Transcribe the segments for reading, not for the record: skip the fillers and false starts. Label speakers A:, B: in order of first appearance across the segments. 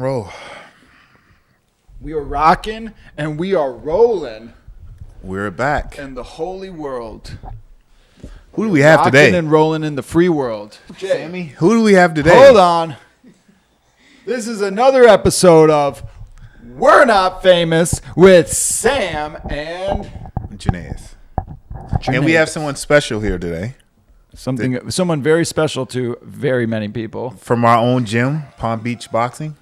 A: Roll.
B: We are rocking and we are rolling
A: We're back.
B: in the holy world.
A: Who do we have
B: Rocking
A: today?
B: and rolling in the free world.
A: Sammy. Who do we have today?
B: Hold on. This is another episode of We're Not Famous with Sam and
A: Jernavis. And we have someone special here today
B: someone very special to very many people.
A: from our own gym, Palm Beach Boxing.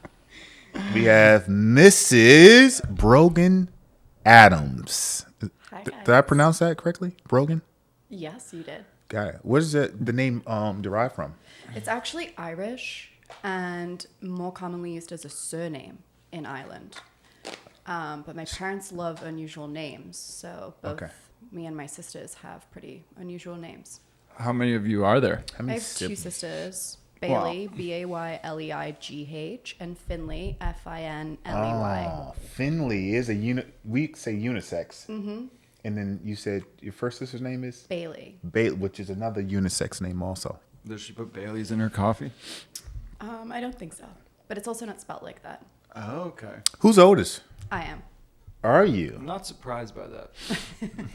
A: We have Mrs. Brogan Adams.
C: Hi,
A: Did I pronounce that correctly? Brogan?
C: Yes, you did.
A: Got it. Where does the name derive from?
C: It's actually Irish and more commonly used as a surname in Ireland. But my parents love unusual names, so both me and my sisters have pretty unusual names.
B: How many of you are there?
A: How
C: I
A: many
C: have two
A: siblings?
C: sisters, Bailey, Bayleigh, and Finley, Finley.
A: Oh, Finley is we say unisex. Mm-hmm. And then you said your first sister's name is?
C: Bailey.
A: Which is another unisex name also.
B: Does she put Bailey's in her coffee?
C: I don't think so, but it's also not spelled like that.
B: Oh, okay.
A: Who's oldest?
C: I am.
A: Are you?
B: I'm not surprised by that.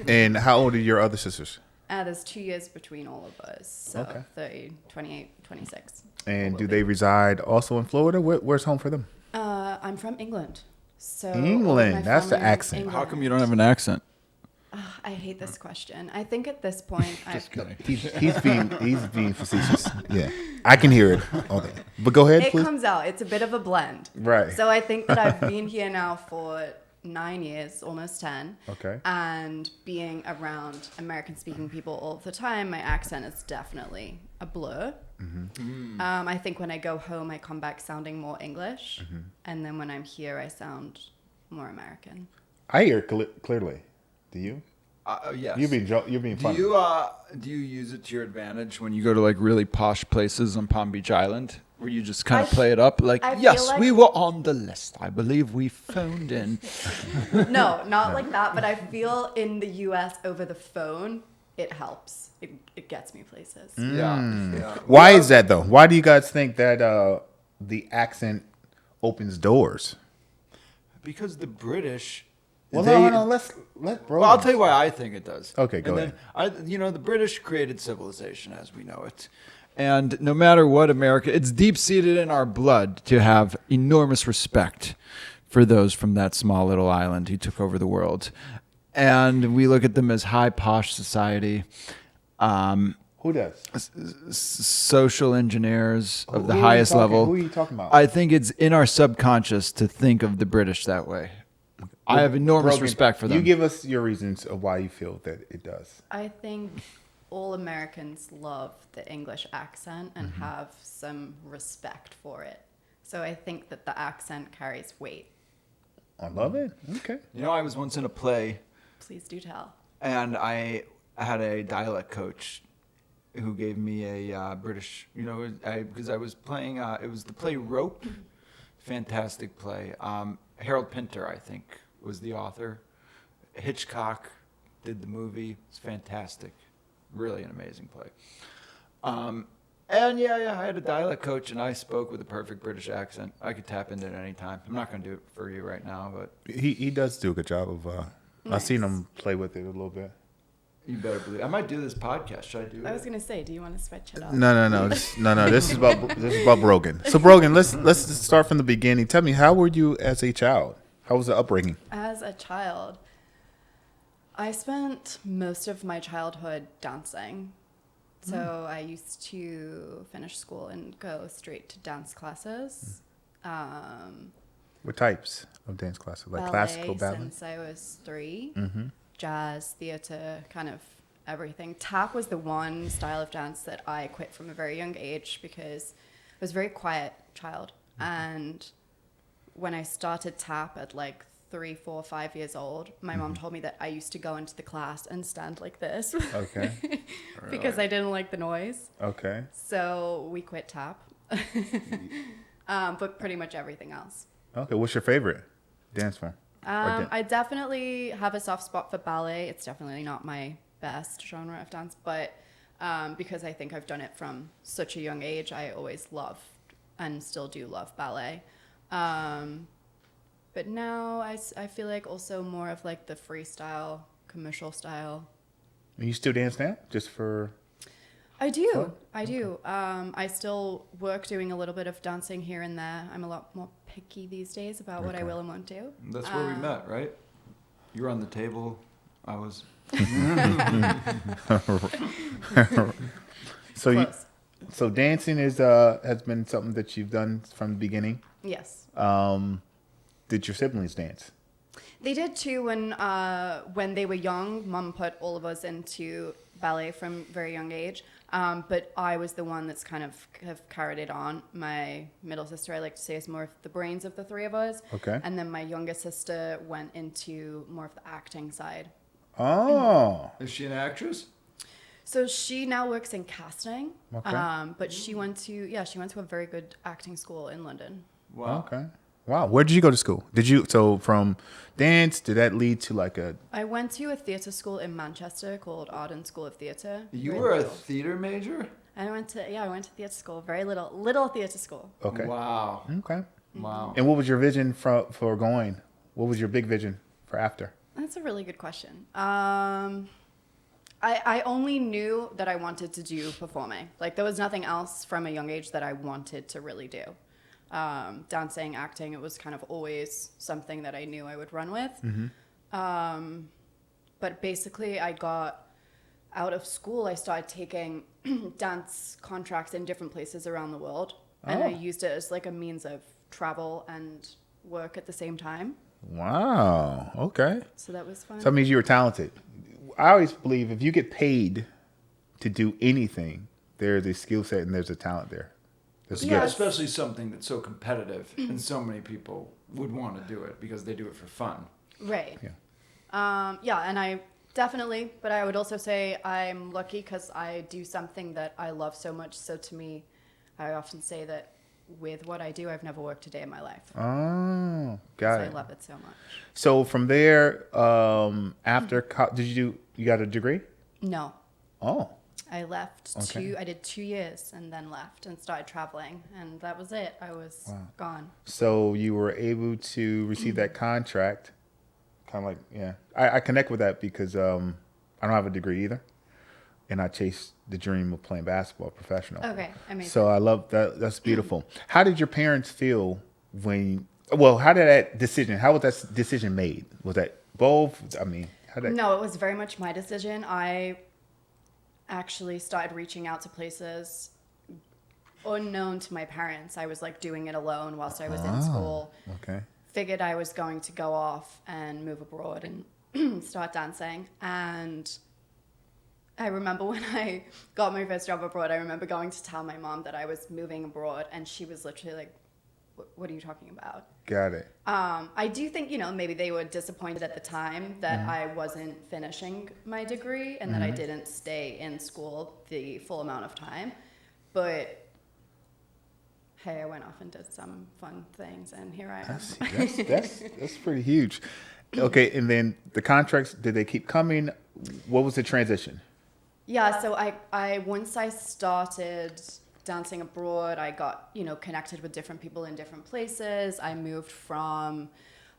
A: And how old are your other sisters?
C: There's 2 years between all of us, so
A: Okay.
C: 30, 28, 26.
A: And do they reside also in Florida? Where's home for them?
C: I'm from England. So all of
A: England,
C: my
A: that's the
C: family is
A: accent.
C: England.
B: How come you don't have an accent?
C: I hate this question. I think at this point,
B: Just kidding.
A: He's being facetious. Yeah, I can hear it. Okay, but go ahead,
C: it
A: please.
C: comes out. It's a bit of a blend.
A: Right.
C: So I think that I've been here now for 9 years, almost 10.
A: Okay.
C: And being around American-speaking people all the time, my accent is definitely a blur.
A: Mm-hmm.
C: I think when I go home, I come back sounding more English.
A: Mm-hmm.
C: And then when I'm here, I sound more American.
A: I hear clearly. Do you?
B: Yes.
A: You're being funny.
B: Do you use it to your advantage when you go to like really posh places on Palm Beach Island, where you just kind of play it up like,
C: I feel
B: yes,
C: like-
B: we were on the list. I believe we phoned in.
C: No, not like that. But I feel in the U.S. over the phone, it helps. It gets me places.
B: Yeah.
A: Why is that though? Why do you guys think that the accent opens doors?
B: Because the British.
A: Well,
B: they-
A: no, let Brogan.
B: Well, I'll tell you why I think it does.
A: Okay, go
B: ahead. The British created civilization as we know it. And no matter what America, it's deep-seated in our blood to have enormous respect for those from that small little island who took over the world. And we look at them as high, posh society,
A: Who does?
B: social engineers of the
A: Who are you
B: highest
A: talking-
B: level.
A: Who are you talking about?
B: I think it's in our subconscious to think of the British that way. I have enormous
A: Brogan,
B: respect for them.
A: You give us your reasons of why you feel that it does.
C: I think all Americans love the English accent and have some respect for it. So I think that the accent carries weight.
A: I love it. Okay.
B: I was once in a play,
C: Please do tell.
B: and I had a dialect coach who gave me a British, because I was playing, it was the play Rope, fantastic play. Harold Pinter, I think, was the author. Hitchcock did the movie. It's fantastic. Really an amazing play. And I had a dialect coach, and I spoke with a perfect British accent. I could tap into it any time. I'm not going to do it for you right now, but
A: He does do a good job of. I've seen him play with it a little bit.
B: you better believe. I might do this podcast. Should I do
C: I
B: it?
C: was gonna say, do you want to switch it up?
A: No. This is about Brogan. So Brogan, let's start from the beginning. Tell me, how were you as a child? How was the upbringing?
C: As a child, I spent most of my childhood dancing. So I used to finish school and go straight to dance classes.
A: What types of dance classes? Like classical ballet?
C: Since I was 3. Jazz, theater, kind of everything. Tap was the one style of dance that I quit from a very young age because I was a very quiet child. And when I started tap at like 3, 4, 5 years old, my mom told me that I used to go into the class and stand like this.
A: Okay.
C: Because I didn't like the noise.
A: Okay.
C: So we quit tap. But pretty much everything else.
A: Okay. What's your favorite dance form?
C: I definitely have a soft spot for ballet. It's definitely not my best genre of dance, but because I think I've done it from such a young age, I always loved and still do love ballet. But now I feel like also more of like the freestyle, commercial style.
A: And you still dance now? Just for...
C: I do.
A: Fun?
C: I do. I still work doing a little bit of dancing here and there. I'm a lot more picky these days about what I will and won't do.
B: That's where we met, right? You were on the table. I was.
A: So
C: Close.
A: so dancing is has been something that you've done from the beginning.
C: Yes.
A: Did your siblings dance?
C: They did too when they were young. Mum put all of us into ballet from a very young age. But I was the one that's kind of have carried it on. My middle sister, I like to say, is more of the brains of the three of us.
A: Okay.
C: And then my younger sister went into more of the acting side.
A: Oh.
B: Is she an actress?
C: So she now works in casting.
A: Okay.
C: But she went to a very good acting school in London.
B: Wow.
A: Okay. Wow. Where did you go to school? So from dance, did that lead to like a...
C: I went to a theatre school in Manchester called Arden School of Theatre.
B: You
C: Very
B: were a
C: little.
B: theater major?
C: I went to theatre school, very little theatre school.
A: Okay.
B: Wow.
A: Okay.
B: Wow.
A: And what was your vision for going? What was your big vision for after?
C: That's a really good question. I only knew that I wanted to do performing. Like there was nothing else from a young age that I wanted to really do. Dancing, acting, it was kind of always something that I knew I would run with. But basically I got out of school, I started taking dance contracts in different places around the world. And I used it as like a means of travel and work at the same time.
A: Wow. Okay.
C: So that was fun.
A: So that means you were talented. I always believe if you get paid to do anything, there's a skill set and there's a talent there. That's
C: Yeah.
A: good.
B: Especially something that's so competitive, and so many people would want to do it because they do it for fun.
C: Right.
A: Yeah.
C: And I definitely, but I would also say I'm lucky because I do something that I love so much. So to me, I often say that with what I do, I've never worked a day in my life.
A: Oh, got
C: I
A: it.
C: love it so much.
A: So from there, after you got a degree?
C: No,
A: Oh,
C: I left
A: Okay.
C: I did 2 years and then left and started traveling. And that was it. I was gone.
A: so you were able to receive that contract. Kind of like, yeah. I connect with that because I don't have a degree either. And I chased the dream of playing basketball professional.
C: Okay, amazing.
A: So I love that. That's beautiful. How did your parents feel how did that decision, how was that decision made? Was that both? I mean,
C: No, it was very much my decision. I actually started reaching out to places unknown to my parents. I was like doing it alone whilst I was in school.
A: Okay.
C: Figured I was going to go off and move abroad and start dancing. And I remember when I got my first job abroad, I remember going to tell my mom that I was moving abroad, and she was literally like, what are you talking about?
A: Got it.
C: I do think, maybe they were disappointed at the time that I wasn't finishing my degree and that I didn't stay in school the full amount of time. But hey, I went off and did some fun things, and here I am.
A: That's pretty huge. Okay, and then the contracts, did they keep coming? What was the transition?
C: Yeah, so I once I started dancing abroad, I got, connected with different people in different places. I moved from,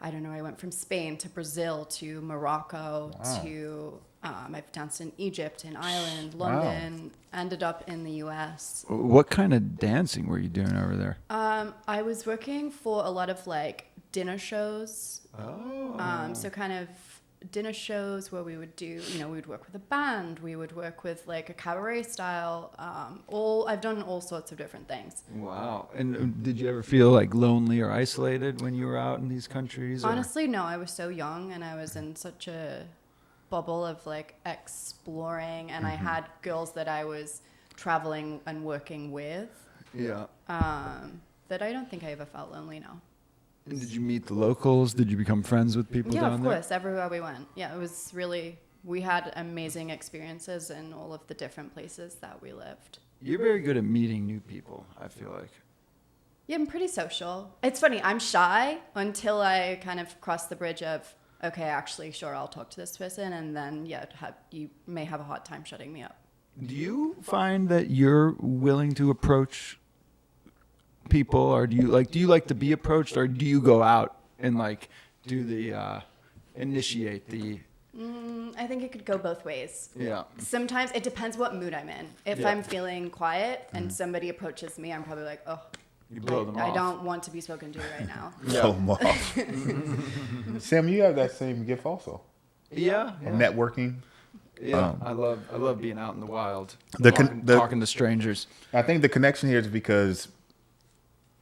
C: I went from Spain to Brazil to Morocco to, I've danced in Egypt, in Ireland, London, ended up in the US.
B: What kind of dancing were you doing over there?
C: I was working for a lot of like dinner shows. So kind of dinner shows where we would do, we would work with a band, we would work with like a cabaret style. I've done all sorts of different things.
B: Wow. And did you ever feel like lonely or isolated when you were out in these countries? Or?
C: Honestly, no, I was so young and I was in such a bubble of like exploring, and I had girls that I was traveling and working with.
B: Yeah.
C: That I don't think I ever felt lonely, no.
B: And did you meet the locals? Did you become friends with people
C: Yeah,
B: down
C: of
B: there?
C: course, everywhere we went. Yeah, it was really, we had amazing experiences in all of the different places that we lived.
B: You're very good at meeting new people, I feel like.
C: Yeah, I'm pretty social. It's funny, I'm shy until I kind of cross the bridge of, okay, actually, sure, I'll talk to this person, and then, you may have a hard time shutting me up.
B: Do you find that you're willing to approach people, or do you like to be approached, or do you go out and like do the initiate the?
C: I think it could go both ways.
B: Yeah.
C: Sometimes it depends what mood I'm in. If
B: Yeah.
C: I'm feeling quiet and somebody approaches me, I'm probably like, oh,
B: You blow them
C: I
B: off.
C: don't want to be spoken to right now.
A: So off. Sam, you have that same gift also.
B: Yeah.
A: Of networking.
B: Yeah. I love being out in the wild.
A: The
B: talking to strangers.
A: I think the connection here is because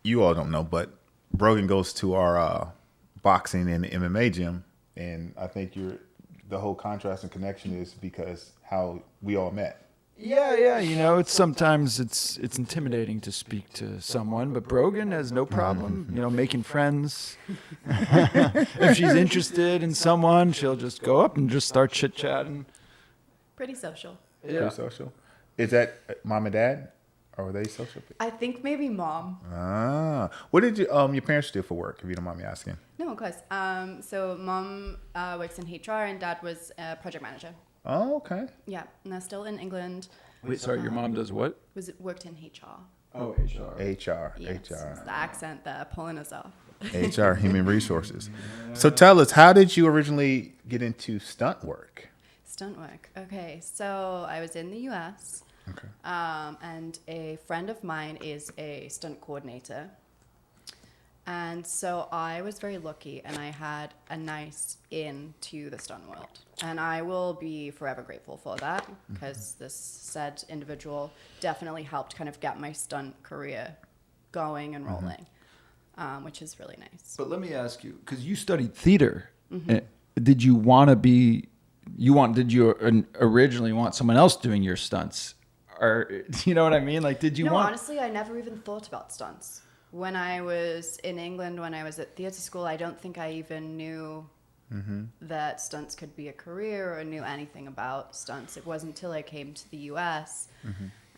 A: you all don't know, but Brogan goes to our boxing and MMA gym, and I think the whole contrast and connection is because how we all met.
B: Yeah. You know, sometimes it's intimidating to speak to someone, but Brogan has no problem, you know, making friends. If she's interested in someone, she'll just go up and just start chit chatting.
C: Pretty social.
B: Yeah.
A: Pretty social. Is that mom and dad, or were they social?
C: I think maybe mom.
A: Ah, what did your parents do for work? If you don't mind me asking.
C: No, of course. So mom works in HR and dad was a project manager.
A: Oh, okay.
C: Yeah, and they're still in England.
B: Wait, sorry, your mom does what?
C: Worked in HR.
B: Oh, HR.
A: HR.
C: Yes, it's the accent there pulling us off.
A: HR, human resources. So tell us, how did you originally get into stunt work?
C: Stunt work. Okay, so I was in the US,
A: Okay.
C: and a friend of mine is a stunt coordinator. And so I was very lucky, and I had a nice in to the stunt world. And I will be forever grateful for that, because this said individual definitely helped kind of get my stunt career going and rolling, which is really nice.
B: But let me ask you, because you studied theater, did you want to be? Did you originally want someone else doing your stunts, or you know what I mean? Like, did you
C: No,
B: want?
C: honestly, I never even thought about stunts. When I was in England, when I was at theatre school, I don't think I even knew that stunts could be a career or knew anything about stunts. It wasn't until I came to the US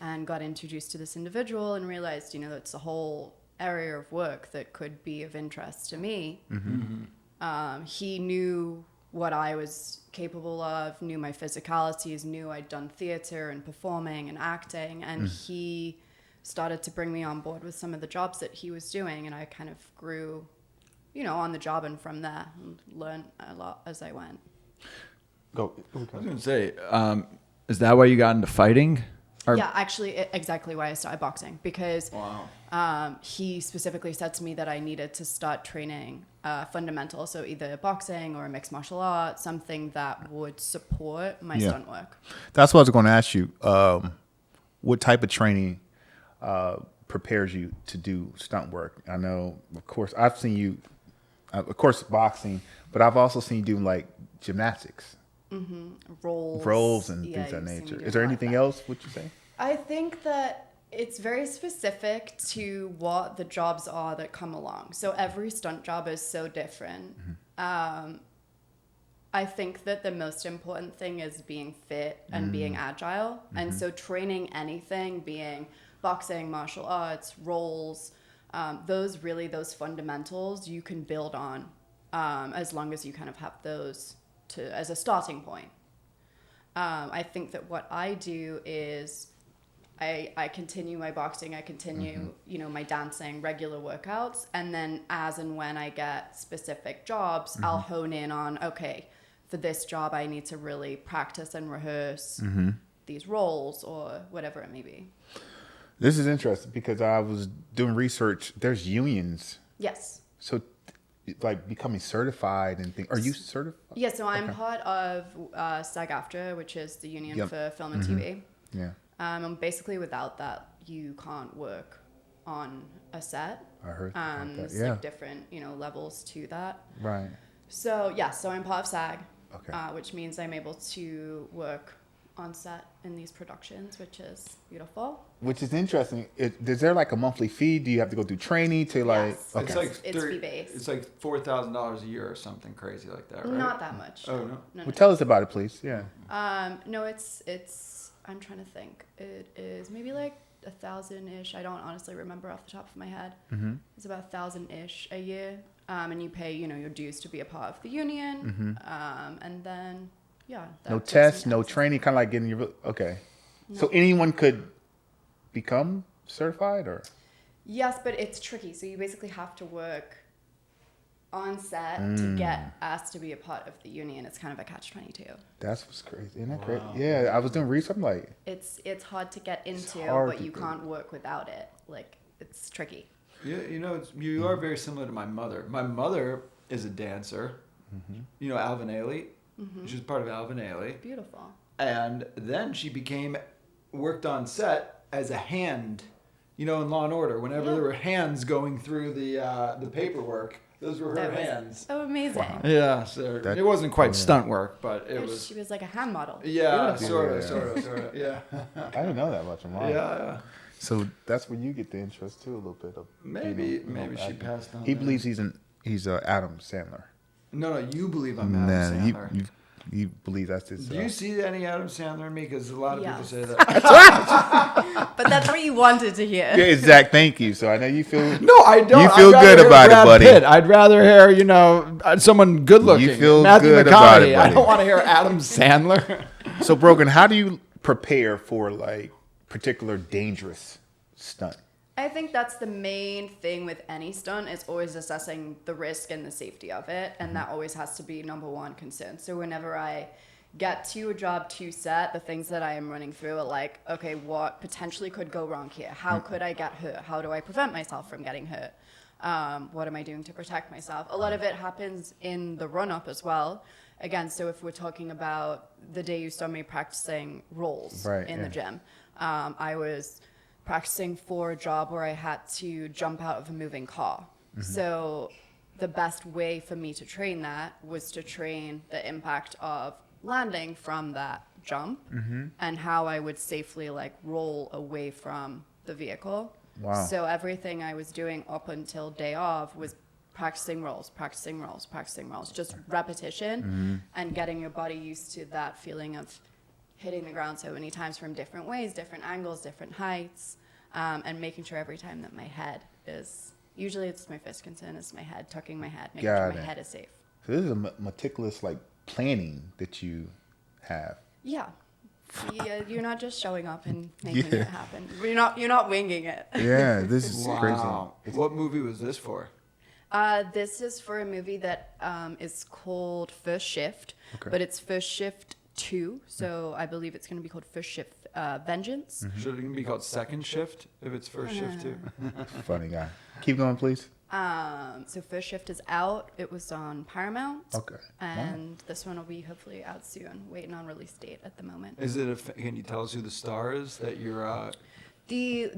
C: and got introduced to this individual and realized, you know, it's a whole area of work that could be of interest to me. He knew what I was capable of, knew my physicalities, knew I'd done theatre and performing and acting, and he started to bring me on board with some of the jobs that he was doing, and I kind of grew, you know, on the job and from there, and learned a lot as I went.
A: Go.
B: I was going to say, is that why you got into fighting? Or,
C: Yeah, actually, exactly why I started boxing, because he specifically said to me that I needed to start training fundamental, so either boxing or mixed martial arts, something that would support my stunt work.
A: That's what I was going to ask you. What type of training prepares you to do stunt work? I know, of course, I've seen you, of course, boxing, but I've also seen you do like gymnastics. Rolls and things of that nature. Is there anything else, would you say?
C: I think that it's very specific to what the jobs are that come along. So every stunt job is so different. I think that the most important thing is being fit and being agile. And so training anything, being boxing, martial arts, rolls, those fundamentals you can build on as long as you kind of have those as a starting point. I think that what I do is I continue my boxing, I continue, you know, my dancing, regular workouts, and then as and when I get specific jobs, I'll hone in on, okay, for this job I need to really practice and rehearse these roles or whatever it may be.
A: This is interesting because I was doing research. There's unions.
C: Yes.
A: So like becoming certified and things. Are you certified?
C: Yeah, so I'm part of SAG-AFTRA, which is the union for film and TV.
A: Yeah.
C: And basically without that, you can't work on a set.
A: I heard about that.
C: There's
A: Yeah.
C: like different, you know, levels to that.
A: Right.
C: So yeah, so I'm part of SAG,
A: Okay.
C: which means I'm able to work on set in these productions, which is beautiful.
A: Which is interesting. Is there like a monthly fee? Do you have to go through training to like?
C: Yes.
A: Okay.
B: It's like
C: It's fee-based.
B: It's like $4,000 a year or something crazy like that, right?
C: Not that much.
B: Oh, no?
A: Well, tell us about it, please. Yeah.
C: No, it's. I'm trying to think. It is maybe like 1,000-ish. I don't honestly remember off the top of my head. It's about 1,000-ish a year, and you pay, you know, your dues to be a part of the union, and then yeah.
A: No
C: that takes
A: tests,
C: some
A: no
C: access.
A: training. Kind of like getting your. Okay.
C: No.
A: So anyone could become certified, or?
C: Yes, but it's tricky. So you basically have to work on set to get asked to be a part of the union. It's kind of a catch-22.
A: That's what's crazy. Isn't that
B: Wow.
A: crazy? Yeah, I was doing research. I'm like,
C: It's hard to get into,
A: hard
C: but
A: to
C: you
A: do.
C: can't work without it. Like, it's tricky.
B: Yeah, you are very similar to my mother. My mother is a dancer. You know Alvin Ailey? She was part of Alvin Ailey.
C: Beautiful.
B: And then she worked on set as a hand, in Law and Order. Whenever there were hands going through the paperwork, those were her
C: That was
B: hands.
C: so amazing.
B: Yeah, so
A: That-
B: it wasn't quite stunt work, but it
C: She
B: was.
C: was like a hand model.
B: Yeah,
C: Beautiful.
B: sort of. Yeah.
A: I didn't know that much of mine.
B: Yeah.
A: So that's where you get the interest too, a little bit of.
B: Maybe she
A: acting.
B: passed on.
A: He
B: that.
A: believes he's Adam Sandler.
B: No, you believe I'm Adam
A: Nah,
B: Sandler.
A: you believe that's his.
B: Do you see any Adam Sandler in me? Because a lot of people
C: Yes.
B: say that.
C: But that's what you wanted to hear.
A: Yeah, Zach, thank you. So I know you feel.
B: No, I don't.
A: You feel
B: I'd rather
A: good
B: hear
A: about it,
B: Brad
A: buddy.
B: Pitt. I'd rather hear, someone good looking.
A: You feel
B: Matthew
A: good about it,
B: McConaughey. I
A: buddy.
B: don't want to hear Adam Sandler.
A: So Brogan, how do you prepare for like particular dangerous stunt?
C: I think that's the main thing with any stunt is always assessing the risk and the safety of it. And that always has to be number one concern. So whenever I get to a job to set, the things that I am running through are like, okay, what potentially could go wrong here? How could I get hurt? How do I prevent myself from getting hurt? What am I doing to protect myself? A lot of it happens in the run-up as well. Again, so if we're talking about the day you saw me practicing roles in the gym, I was practicing for a job where I had to jump out of a moving car. So the best way for me to train that was to train the impact of landing from that jump and how I would safely like roll away from the vehicle.
A: Wow.
C: So everything I was doing up until day of was practicing rolls, just repetition and getting your body used to that feeling of hitting the ground so many times from different ways, different angles, different heights, and making sure every time that my head is, usually it's my first concern is my head, tucking my head, making sure my head is safe.
A: So this is a meticulous like planning that you have.
C: Yeah. You're not just showing up and making it happen. You're not winging it.
A: Yeah, this is
B: Wow.
A: crazy.
B: What movie was this for?
C: This is for a movie that is called First Shift, but it's First Shift 2, so I believe it's going to be called First Shift Vengeance.
B: Should it be called Second Shift if it's First Shift too?
A: Funny guy. Keep going, please.
C: So First Shift is out. It was on Paramount.
A: Okay.
C: And this one will be hopefully out soon. Waiting on release date at the moment.
B: Is it? Can you tell us who the star is that you're?
C: The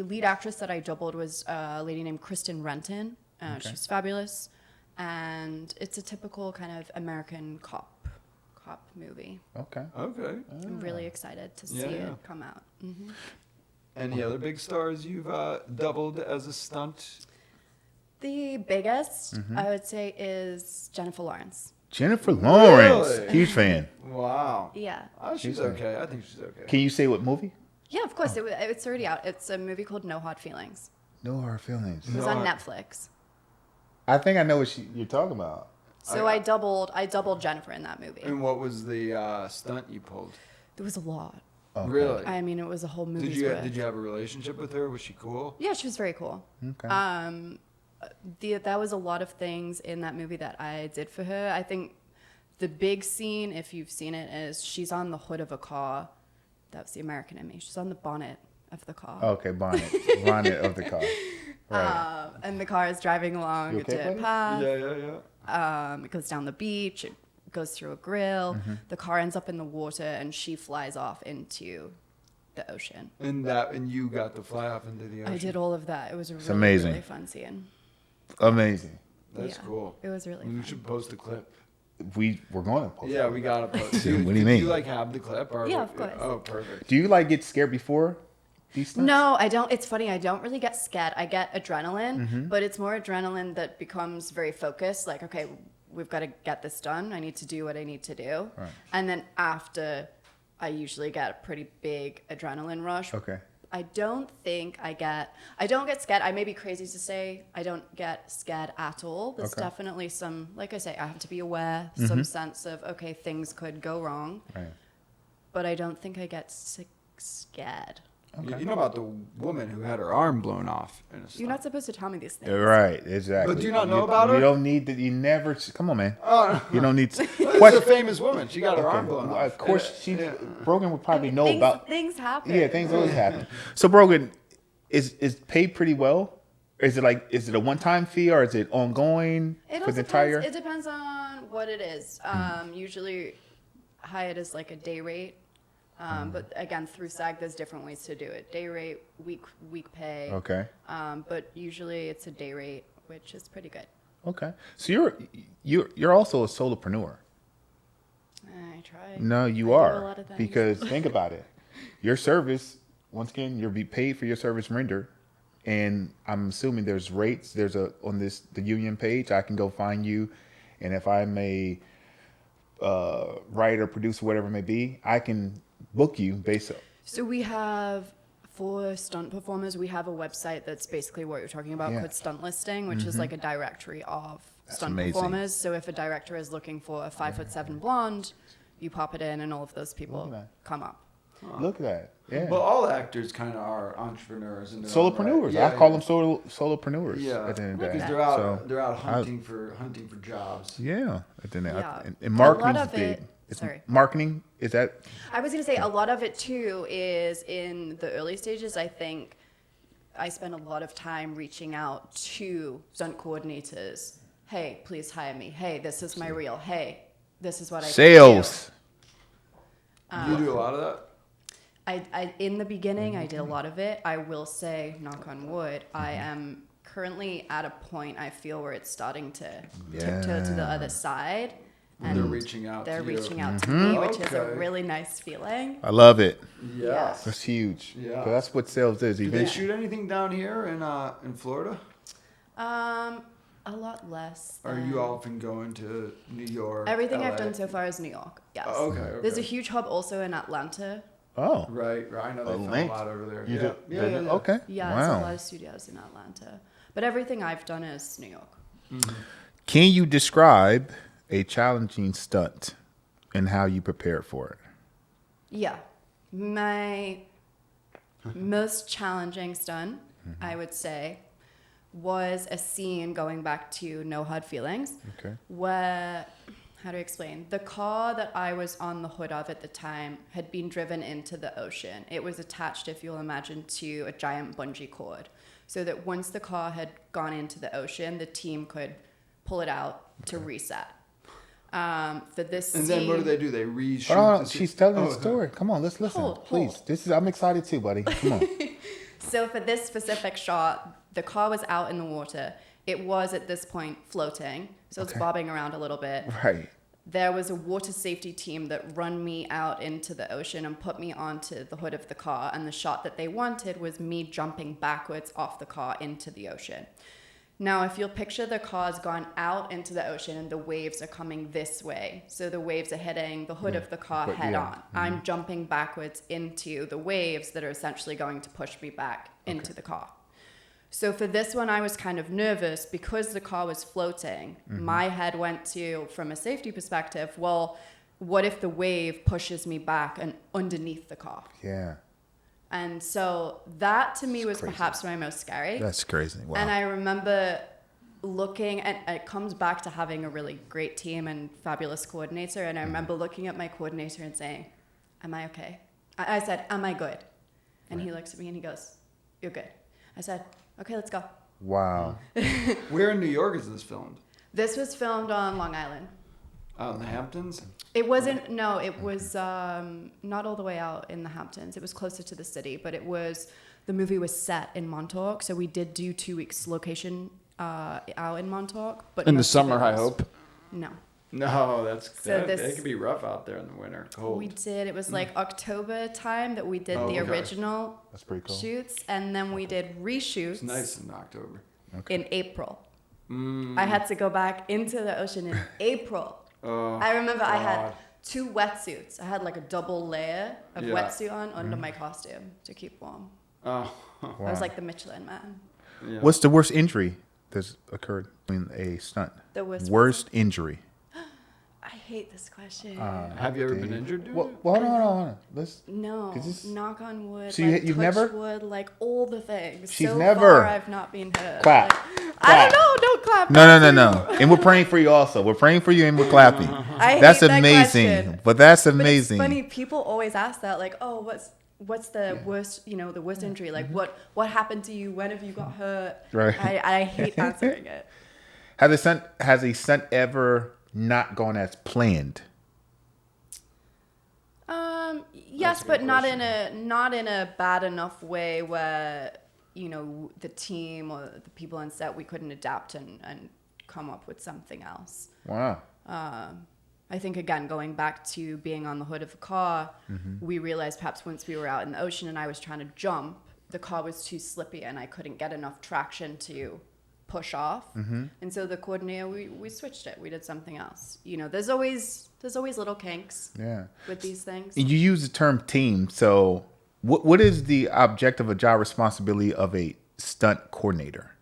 C: lead actress that I doubled was a lady named Kristen Renton. She's fabulous, and it's a typical kind of American cop movie.
A: Okay.
B: Okay.
C: I'm really excited to see it come out.
B: Any other big stars you've doubled as a stunt?
C: The biggest, I would say, is Jennifer Lawrence.
A: Jennifer Lawrence,
B: Really?
A: huge fan.
B: Wow.
C: Yeah.
B: Oh, she's okay. I think she's okay.
A: Can you say what movie?
C: Yeah, of course. It's already out. It's a movie called No Hard Feelings.
A: No Hard Feelings.
C: It was
B: No
C: on
B: Hard-
C: Netflix.
A: I think I know what you're talking about.
C: So I doubled Jennifer in that movie.
B: And what was the stunt you pulled?
C: There was a lot.
A: Okay.
B: Really?
C: I mean, it was a whole movie.
B: Did you have a relationship with her? Was she cool?
C: Yeah, she was very cool.
A: Okay.
C: That was a lot of things in that movie that I did for her. I think the big scene, if you've seen it, is she's on the hood of a car. That was the American in me. She's on the bonnet of the car.
A: Okay, bonnet of the car. Right.
C: And the car is driving along
A: You
C: a
A: okay,
C: dirt
A: buddy?
C: path.
B: Yeah.
C: It goes down the beach. It goes through a grill.
A: Mm-hmm.
C: The car ends up in the water, and she flies off into the ocean.
B: And you got to fly off into the ocean.
C: I did all of that. It was a really,
A: amazing.
C: really fun scene.
A: Amazing.
B: That's
C: Yeah,
B: cool.
C: It was really
B: We
C: fun.
B: should post a clip.
A: We're going to post.
B: Yeah, we gotta post.
A: What do you
B: Do
A: mean?
B: you like have the clip? Or
C: Yeah, of course.
B: Oh, perfect.
A: Do you like get scared before these stunts?
C: No, I don't. It's funny. I don't really get scared. I get adrenaline,
A: Mm-hmm.
C: but it's more adrenaline that becomes very focused. Like, okay, we've got to get this done. I need to do what I need to do.
A: Right.
C: And then after, I usually get a pretty big adrenaline rush.
A: Okay.
C: I don't get scared. I may be crazy to say I don't get scared at all. There's
A: Okay.
C: definitely some, like I say, I have to be aware, some sense of, okay, things could go wrong.
A: Right.
C: But I don't think I get scared.
B: You know about the woman who had her arm blown off in a
C: You're
B: stunt.
C: not supposed to tell me these things.
A: Right, exactly.
B: But do you not know about her?
A: You don't need to. You never. Come on, man. You don't need to.
B: This is a famous woman. She got her arm blown off.
A: Of course, Brogan would probably know
C: things,
A: about.
C: things happen.
A: Yeah, things always happen. So Brogan, is paid pretty well? Is it a one-time fee or is it ongoing
C: It
A: for
C: also
A: the entire?
C: depends. It depends on what it is. Usually, hired is like a day rate. But again, through SAG, there's different ways to do it. Day rate, week pay.
A: Okay.
C: But usually it's a day rate, which is pretty good.
A: Okay. So you're also a solopreneur.
C: I try.
A: No, you
C: I do
A: are.
C: a lot of things.
A: Because think about it. Your service, once again, you'll be paid for your service render. And I'm assuming there's rates. There's the union page. I can go find you. And if I'm a writer, producer, whatever it may be, I can book you based on.
C: So we have, for stunt performers, we have a website that's basically what you're talking about called Stunt Listing, which is like a directory of stunt
A: amazing.
C: performers. So if a director is looking for a 5'7" blonde, you pop it in and all of those people come up.
A: Look at that. Yeah.
B: Well, all actors kind of are entrepreneurs and
A: Solopreneurs.
B: Yeah,
A: I call them solopreneurs.
B: Yeah,
A: At the end of the day.
B: because they're out hunting for jobs.
A: Yeah. At the end of the day.
C: Yeah.
A: And marketing
C: A
A: is
C: lot of
A: big.
C: it- sorry.
A: Marketing is that.
C: I was going to say a lot of it too is in the early stages. I think I spend a lot of time reaching out to stunt coordinators. Hey, please hire me. Hey, this is my reel. Hey, this is what I
A: Sales.
B: You do a lot of that?
C: I in the beginning, I did a lot of it. I will say, knock on wood, I am currently at a point I feel where it's starting to tiptoe to the other side.
B: They're reaching out
C: They're
B: to you.
C: reaching out to me, which is a
B: Okay.
C: really nice feeling.
A: I love it.
B: Yes.
A: That's huge.
B: Yeah.
A: 'Cause that's what sales is.
B: Do they
A: Eventually.
B: shoot anything down here in Florida?
C: A lot less.
B: Or are
C: than-
B: you often going to New York?
C: Everything I've
B: LA?
C: done so far is New York. Yes.
B: Oh, okay,
C: There's a
B: okay.
C: huge hub also in Atlanta.
A: Oh.
B: Right. I know they film a
A: link.
B: lot over there.
A: You
B: Yeah.
A: did-
B: Yeah,
A: did
B: yeah,
A: it?
B: yeah.
A: Okay.
C: Yeah, there's a lot
A: Wow.
C: of studios in Atlanta. But everything I've done is New York.
A: Can you describe a challenging stunt and how you prepared for it?
C: Yeah. My most challenging stunt, I would say, was a scene going back to No Hard Feelings,
A: Okay.
C: where, how do I explain? The car that I was on the hood of at the time had been driven into the ocean. It was attached, if you'll imagine, to a giant bungee cord, so that once the car had gone into the ocean, the team could pull it out to reset. For this
B: And
C: scene,
B: then what do? They reshoot.
A: Oh,
B: the scene?
A: she's telling
B: Oh,
A: the story. Come on, let's listen.
C: Hold.
A: Please. I'm excited too, buddy. Come on.
C: So for this specific shot, the car was out in the water. It was at this point floating, so it's
A: Okay.
C: bobbing around a little bit.
A: Right.
C: There was a water safety team that run me out into the ocean and put me onto the hood of the car. And the shot that they wanted was me jumping backwards off the car into the ocean. Now, if you'll picture the car's gone out into the ocean and the waves are coming this way. So the waves are hitting the hood of the car
A: But
C: head
A: yeah.
C: on. I'm jumping backwards into the waves that are essentially going to push me back into the car. So for this one, I was kind of nervous because the car was floating. My head went to, from a safety perspective, well, what if the wave pushes me back and underneath the car?
A: Yeah.
C: And so that to me was
A: crazy.
C: perhaps my most scary.
A: That's crazy. Wow.
C: And I remember looking, and it comes back to having a really great team and fabulous coordinator. And I remember looking at my coordinator and saying, am I okay? I said, am I good? And he looks at me and he goes, you're good. I said, okay, let's go.
A: Wow.
B: Where in New York is this filmed?
C: This was filmed on Long Island.
B: Out in the Hamptons?
C: It wasn't, no, it was not all the way out in the Hamptons. It was closer to the city, but the movie was set in Montauk. So we did do 2 weeks location out in Montauk. But
B: In the
C: most of
B: summer,
C: it
B: I
C: was-
B: hope.
C: No.
B: No,
C: So
B: it
C: this-
B: could be rough out there in the winter. Cold.
C: We did, it was like October time that we did
B: Oh,
C: the
B: okay.
C: original
A: That's pretty cool.
C: shoots. And then we did reshoots
B: It's nice in October.
C: in April.
B: Mm.
C: I had to go back into the ocean in April.
B: Oh,
C: I remember I had
B: God.
C: 2 wetsuits. I had like a double layer of
B: Yeah.
C: wetsuit on under my costume to keep warm.
B: Oh,
C: I was like the Michelin Man.
B: yeah.
A: What's the worst injury that's occurred in a stunt?
C: The worst.
A: Worst injury.
C: I hate this question.
B: Have you ever been injured doing
A: Well,
B: it?
A: hold on. Let's.
C: No,
A: 'Cause this-
C: knock on wood.
A: So
C: like,
A: you've
C: touch
A: never?
C: wood, like all the things.
A: She's
C: so
A: never.
C: far, I've not been hurt.
A: Clap.
C: Like, I don't know. Don't clap.
A: No.
C: That's
A: And we're praying for you also. We're praying for you and we're clapping.
C: I
A: That's
C: hate that
A: amazing.
C: question.
A: But that's
C: But
A: amazing.
C: it's funny. People always ask that, like, "Oh, what's the worst? The worst injury? Like, what happened to you? When have you got hurt?"
A: Right.
C: I hate answering it.
A: Has a stunt ever not gone as planned?
C: Yes,
B: That's a
C: but
B: good
C: not in a bad enough way where the team or the people on set, we couldn't adapt and come up with something else.
A: Wow.
C: I think, again, going back to being on the hood of a car, we realized perhaps once we were out in the ocean and I was trying to jump, the car was too slippy and I couldn't get enough traction to push off. And so the coordinator, we switched it. We did something else. There's always little kinks
A: Yeah.
C: with these things.
A: You use the term team. So what is the objective or job responsibility of a stunt coordinator?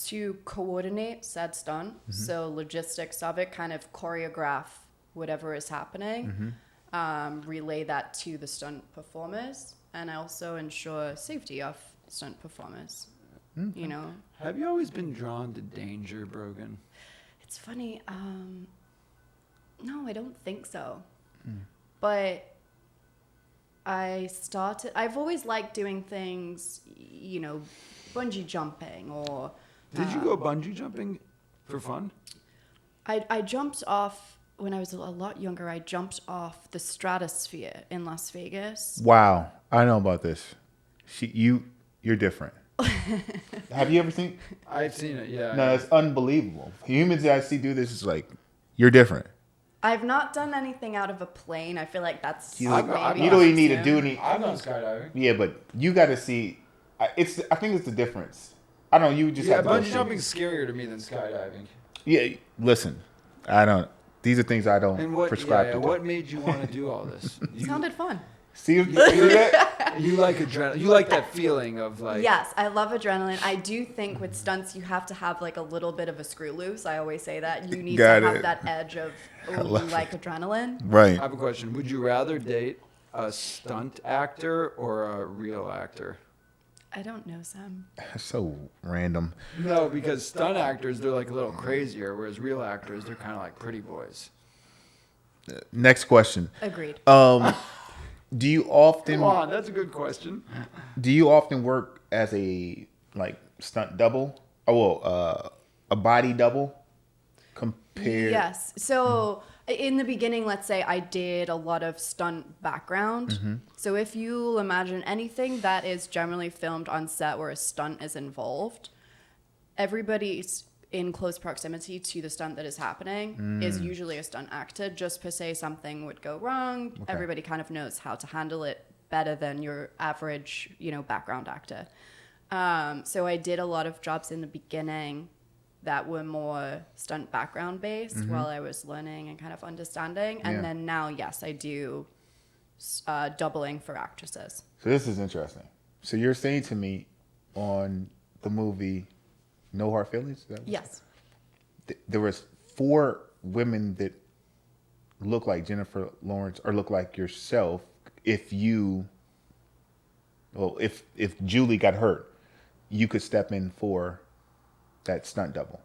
C: To coordinate said stunt, so logistics of it, kind of choreograph whatever is happening, relay that to the stunt performers, and also ensure safety of stunt performers.
B: Have you always been drawn to danger, Brogan?
C: It's funny. No, I don't think so. But I've always liked doing things, bungee jumping or.
B: Did you go bungee jumping for fun?
C: I jumped off when I was a lot younger. I jumped off the stratosphere in Las Vegas.
A: Wow. I know about this. You're different. Have you ever seen?
B: I've seen it, yeah.
A: No, it's unbelievable. Humans that I see do this is like, you're different.
C: I've not done anything out of a plane. I feel like that's
A: You
C: maybe
A: don't even need to
C: soon.
A: do any.
B: I've gone skydiving.
A: Yeah, but you got to see. I think it's the difference. I don't know. You just
B: Yeah,
A: have to go
B: bungee
A: see.
B: jumping's scarier to me than skydiving.
A: Yeah, listen. I don't. These are things I don't
B: And what
A: prescribe to do.
B: what made you want to do all this?
C: It sounded fun.
A: See that?
B: You like adrenaline. You like that feeling of like.
C: Yes, I love adrenaline. I do think with stunts you have to have like a little bit of a screw loose. I always say that. You need
A: Got
C: to have
A: it.
C: that edge of, you
A: love
C: like adrenaline.
A: Right.
B: I have a question. Would you rather date a stunt actor or a real actor?
C: I don't know, Sam.
A: That's so random.
B: No, because stunt actors, they're like a little crazier, whereas real actors, they're kind of like pretty boys.
A: Next question.
C: Agreed.
A: Do you often
B: Come on, that's a good question.
A: work as a stunt double? A body double compared?
C: Yes. So in the beginning, let's say I did a lot of stunt background. So if you imagine anything that is generally filmed on set where a stunt is involved, everybody's in close proximity to the stunt that is happening is usually a stunt actor. Just per se, something would go wrong.
A: Okay.
C: Everybody kind of knows how to handle it better than your average, background actor. So I did a lot of jobs in the beginning that were more stunt background based while I was learning and kind of understanding. And
A: Yeah.
C: then now, yes, I do doubling for actresses.
A: So this is interesting. So you're saying to me on the movie No Hard Feelings? Is that what-
C: Yes.
A: There was 4 women that look like Jennifer Lawrence or look like yourself. If Julie got hurt, you could step in for that stunt double.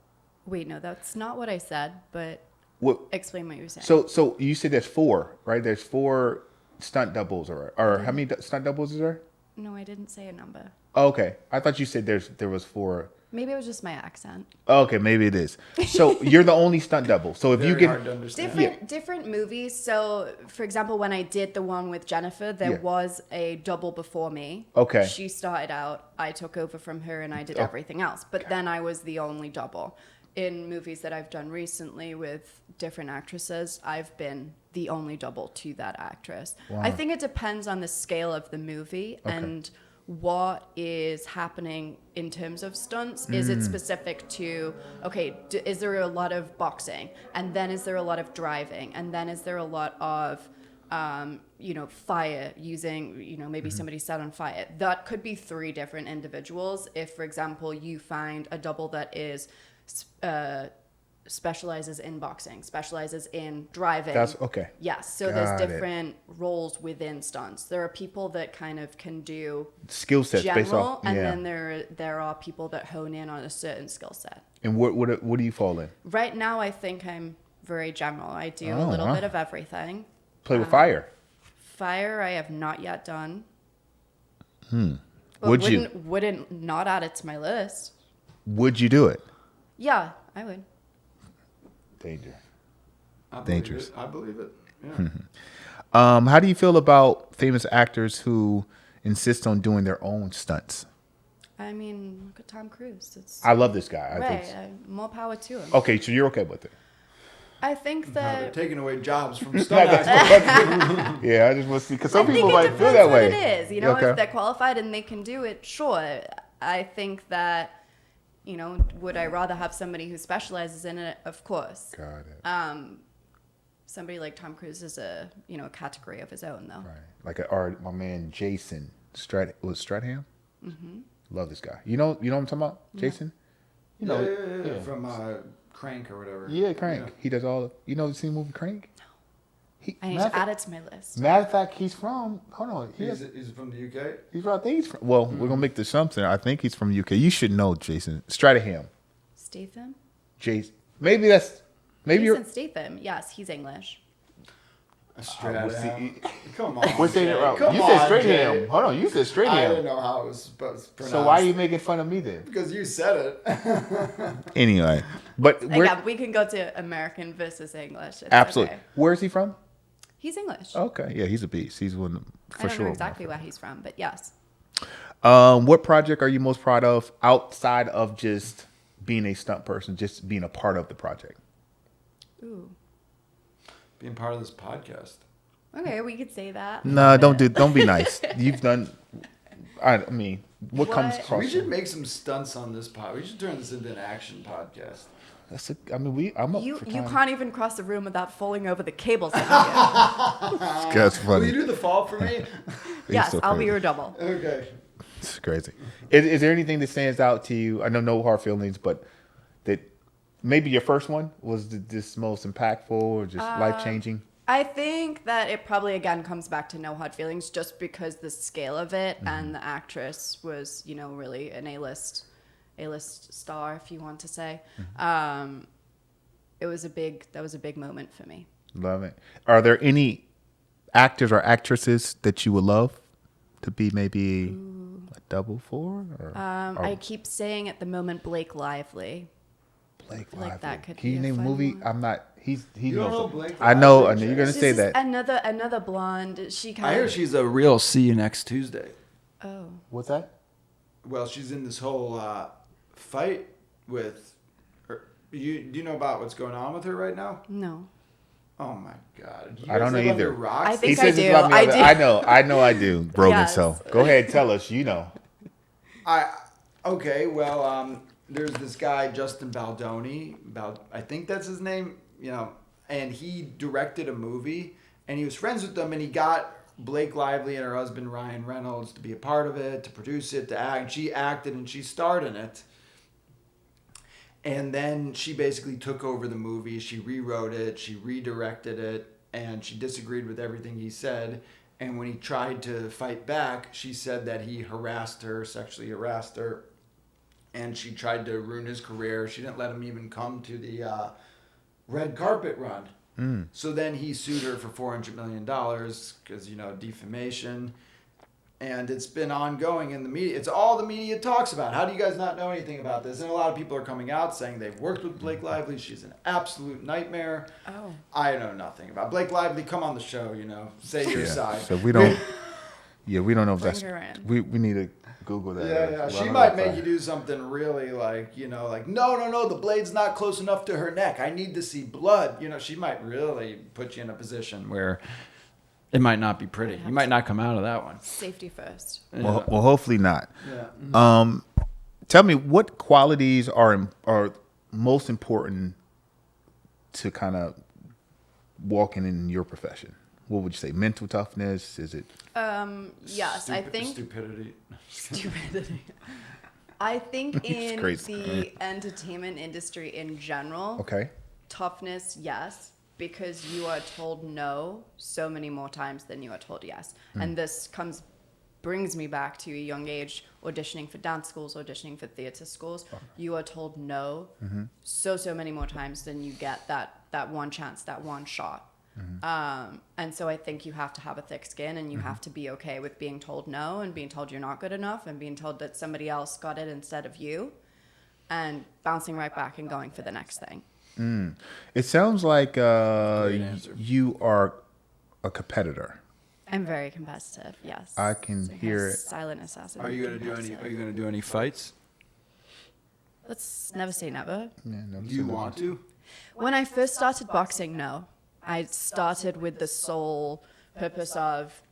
C: Wait, no, that's not what I said, but
A: What?
C: explain what you were saying.
A: So you said there's 4, right? There's 4 stunt doubles, or how many stunt doubles is there?
C: No, I didn't say a number.
A: Oh, okay, I thought you said there was 4.
C: Maybe it was just my accent.
A: Okay, maybe it is. So you're the only stunt double. So if you
B: Very hard
A: get
B: to understand.
C: Different movies. So, for example, when I did the one with Jennifer, there
A: Yeah.
C: was a double before me.
A: Okay.
C: She started out, I took over from her, and I did
A: Oh.
C: everything else. But then I was the only double. In movies that I've done recently with different actresses, I've been the only double to that actress.
A: Wow.
C: I think it depends on the scale of the movie and what is happening in terms of stunts. Is it specific to, okay, is there a lot of boxing? And then is there a lot of driving? And then is there a lot of, fire using, maybe somebody set on fire? That could be 3 different individuals. If, for example, you find a double that is specializes in boxing, specializes in driving.
A: That's okay.
C: Yes. So
A: Got
C: there's
A: it.
C: different roles within stunts. There are people that kind of can do
A: Skill sets based
C: general,
A: off.
C: and
A: Yeah.
C: then there are people that hone in on a certain skill set.
A: And what do you fall in?
C: Right now, I think I'm very general. I do a
A: Oh,
C: little
A: wow.
C: bit of everything.
A: Play with fire.
C: Fire, I have not yet done. But
A: Would you?
C: Wouldn't not add it to my list.
A: Would you do it?
C: Yeah, I would.
A: Danger.
B: Dangerous. I believe it. Yeah.
A: How do you feel about famous actors who insist on doing their own stunts?
C: I mean, look at Tom Cruise. It's
A: I love this guy. I
C: right.
A: think.
C: More power to him.
A: Okay, so you're okay with it?
C: I think
B: No, they're
C: that.
B: taking away jobs from stunt actors.
A: Yeah, I just want to see because some
C: I think
A: people
C: it
A: might
C: depends
A: feel that
C: what
A: way.
C: it is. You know,
A: Okay.
C: if they're qualified and they can do it, sure. I think that, you know, would I rather have somebody who specializes in it? Of course.
A: Got it.
C: Somebody like Tom Cruise is a category of his own, though.
A: Right. My man Jason Stratham. Mm-hmm. Love this guy. You know what I'm talking about? Jason? You know,
B: Yeah. From Crank or whatever.
A: yeah, Crank.
B: Yeah.
A: He does all. You know the scene movie Crank? No.
C: I need to add it to my list.
A: Matter of fact, he's from. Hold on.
B: He's from the UK?
A: He's from. I think he's from. Well, we're gonna make the assumption. I think he's from the UK. You should know Jason Stratham.
C: Statham?
A: Jason. Maybe
C: Jason
A: you're.
C: Statham. Yes, he's English.
B: Stratham. Come on.
A: We're saying it
B: Jay.
A: right.
B: Come
A: You said
B: on,
A: straight
B: Jay.
A: ham. Hold on. You said straight
B: I
A: ham.
B: didn't know how it was supposed to pronounce.
A: So why are you making fun of me then?
B: Because you said it.
A: Anyway, but
C: Again, we can go to American versus English. It's
A: absolutely.
C: okay.
A: Where is he from?
C: He's English.
A: Okay, yeah, he's a beast. He's one for
C: I don't
A: sure.
C: know exactly where he's from, but yes.
A: What project are you most proud of outside of just being a stunt person, just being a part of the project?
C: Ooh.
B: Being part of this podcast.
C: Okay, we could say that.
A: No, don't be nice. You've done. I mean, what comes
C: What?
A: across?
B: We should
A: you?
B: make some stunts on this pod. We should turn this into an action podcast.
A: I'm up
C: You
A: for time.
C: can't even cross the room without falling over the cables. That's
A: That's
B: Will
A: funny.
B: you do the fall for me?
C: yes,
A: so
C: I'll be
A: crazy.
C: your double.
B: Okay.
A: It's crazy. Is there anything that stands out to you? I know no hard feelings, but that maybe your first one was this most impactful or just life changing.
C: I think that it probably again comes back to no hard feelings, just because the scale of it and the actress was, really an A-list star, if you want to say. That was a big moment for me.
A: Love it. Are there any actors or actresses that you would love to be maybe a double for? Or
C: I keep saying at the moment Blake Lively.
A: Blake
C: feel like
A: Lively.
C: that could
A: Can
C: be
A: you
C: a
A: name a
C: fun
A: movie?
C: one.
A: I'm not. He
B: You don't
A: knows.
B: know Blake
A: I know.
B: Lively,
A: You're gonna
B: Jay?
A: say
C: This is
A: that.
C: another blonde. She
B: I
C: kind
B: hear
C: of.
B: she's a real see you next Tuesday.
C: Oh.
A: What's that?
B: Well, she's in this whole fight with her. Do you know about what's going on with her right now?
C: No.
B: Oh my God! You
A: I don't
B: guys
A: know
B: live under
A: either.
B: rocks?
C: I think
A: He says
C: I
A: it's
C: do.
A: about me
C: I
A: other-
C: do.
A: I know. I do, Brogan.
C: Yes.
A: So go ahead, tell us. You know.
B: Okay, well, there's this guy Justin Baldoni. I think that's his name. And he directed a movie, and he was friends with them, and he got Blake Lively and her husband Ryan Reynolds to be a part of it, to produce it, to act. And she acted and she starred in it. And then she basically took over the movie. She rewrote it, she redirected it, and she disagreed with everything he said. And when he tried to fight back, she said that he sexually harassed her, and she tried to ruin his career. She didn't let him even come to the red carpet run. So then he sued her for $400 million because, defamation. And it's been ongoing in the media. It's all the media talks about. How do you guys not know anything about this? And a lot of people are coming out saying they've worked with Blake Lively. She's an absolute nightmare.
C: Oh.
B: I know nothing about Blake Lively. Come on the show, say your side.
A: So we don't. We don't know if
C: Bring
A: that's.
C: her in.
A: We need to Google that.
B: Yeah.
A: Well, I
B: She
A: don't
B: might
A: know
B: make
A: if
B: you do something really no, the blade's not close enough to her neck. I need to see blood. She might really put you in a position where it might not be pretty. You might not come out of that one.
C: Safety first.
A: Well, hopefully not.
B: Yeah.
A: Tell me what qualities are most important to kind of walking in your profession. What would you say? Mental toughness? Is it?
C: Yes, I think
B: Stupidity.
C: stupidity. I think
A: It's
C: in
A: crazy.
C: the entertainment industry in general,
A: Okay.
C: toughness, yes, because you are told no so many more times than you are told yes. And this brings me back to a young age, auditioning for dance schools, auditioning for theater schools. You are told no so many more times than you get that one chance, that one shot. And so I think you have to have a thick skin, and you have to be okay with being told no, and being told you're not good enough, and being told that somebody else got it instead of you, and bouncing right back and going for the next thing.
A: It sounds like
B: answer.
A: you are a competitor.
C: I'm very competitive, yes.
A: I can hear it.
C: Silent assassin.
B: Are you gonna do any fights?
C: Let's never say never.
A: Yeah, no,
B: Do you want to?
C: When I first started boxing, no. I started with the sole purpose of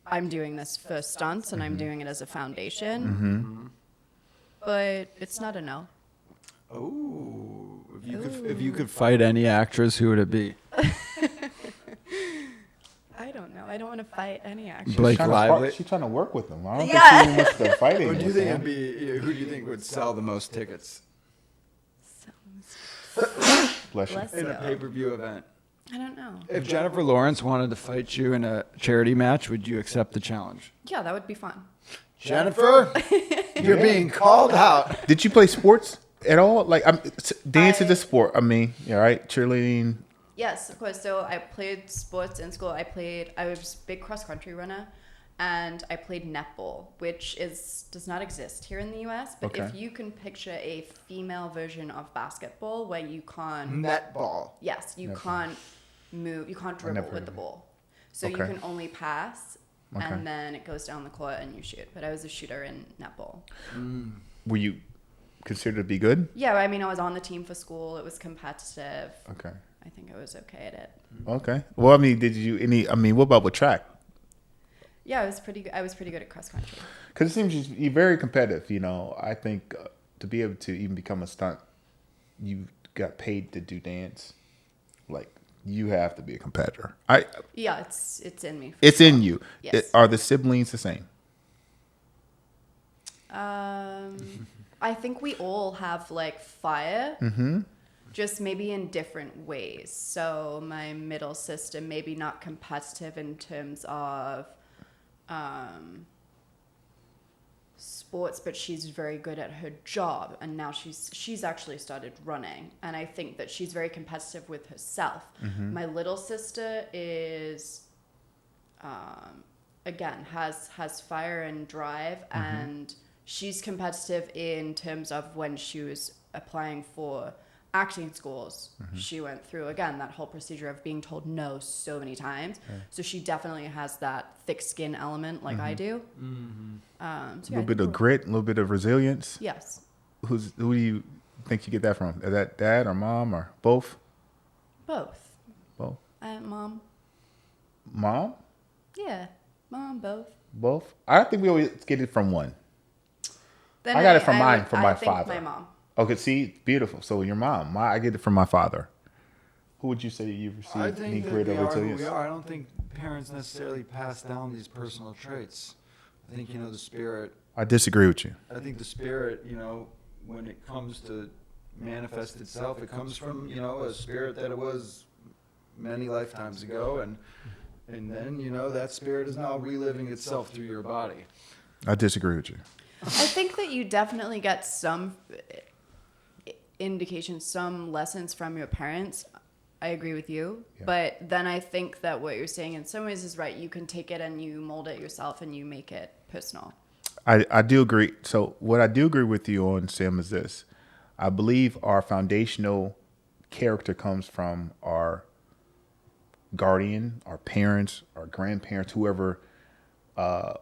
C: I'm doing this for stunts, and I'm doing it as a foundation. But it's not a no.
B: Oh, if you could fight any actress, who would it be?
C: I don't know. I don't want to fight any actor.
B: Blake Lively.
A: She's trying to work with them. I don't
C: Yeah.
A: think she wants to fight
B: Who
A: anyone.
B: do you think it'd be? Who do you think would sell the most tickets
A: Bless you.
C: Bless
B: in a
C: you.
B: pay-per-view event?
C: I don't know.
B: If Jennifer Lawrence wanted to fight you in a charity match, would you accept the challenge?
C: Yeah, that would be fun.
B: Jennifer, you're being called out.
A: Did you play sports at all? Like, dance is a sport. I mean, yeah, right? Cheerleading.
C: Yes, of course. So I played sports in school. I was a big cross country runner, and I played netball, which does not exist here in the U.S. But if
A: Okay.
C: you can picture a female version of basketball where you can't,
B: Netball.
C: yes, you
A: Netball.
C: can't move, you can't dribble
A: never
C: with
A: heard
C: the
A: of it.
C: ball, so you
A: Okay.
C: can only pass,
A: Okay.
C: and then it goes down the court and you shoot. But I was a shooter in netball.
A: Were you considered to be good?
C: Yeah, I mean, I was on the team for school. It was competitive.
A: Okay.
C: I think I was okay at it.
A: Okay. Well, I mean, what about with track?
C: Yeah, I was pretty good. I was pretty good at cross country.
A: Because it seems you're very competitive. I think to be able to even become a stunt, you got paid to do dance. Like, you have to be a competitor.
C: Yeah, it's in me.
A: It's in you.
C: Yes.
A: Are the siblings the same?
C: I think we all have like fire, just maybe in different ways. So my middle sister, maybe not competitive in terms of sports, but she's very good at her job, and now she's actually started running, and I think that she's very competitive with herself. My little sister is again has fire and drive, and she's competitive in terms of when she was applying for acting schools. She went through again that whole procedure of being told no so many times. So she definitely has that thick skin element like I do. So
A: A little bit of grit, a little bit of resilience.
C: Yes.
A: Who do you think you get that from? Is that dad or mom or both?
C: Both.
A: Both.
C: Mom.
A: Mom?
C: Yeah. Mom, both.
A: Both? I think we always get it from one.
C: Then
A: I got it from
C: I
A: mine, from my
C: I think
A: father.
C: my mom.
A: Okay, see, beautiful. So your mom. I get it from my father. Who would you say you've
B: I
A: received any
B: think that
A: grit or
B: we are who
A: resilience?
B: we are. I don't think parents necessarily pass down these personal traits. I think, the spirit,
A: I disagree with you.
B: I think the spirit, when it comes to manifest itself, it comes from, a spirit that it was many lifetimes ago. And then, that spirit is now reliving itself through your body.
A: I disagree with you.
C: I think that you definitely get some indications, some lessons from your parents. I agree with you.
A: Yeah.
C: But then I think that what you're saying in some ways is right. You can take it and you mold it yourself and you make it personal.
A: I do agree. So what I do agree with you on, Sam, is this. I believe our foundational character comes from our guardian, our parents, our grandparents, whoever,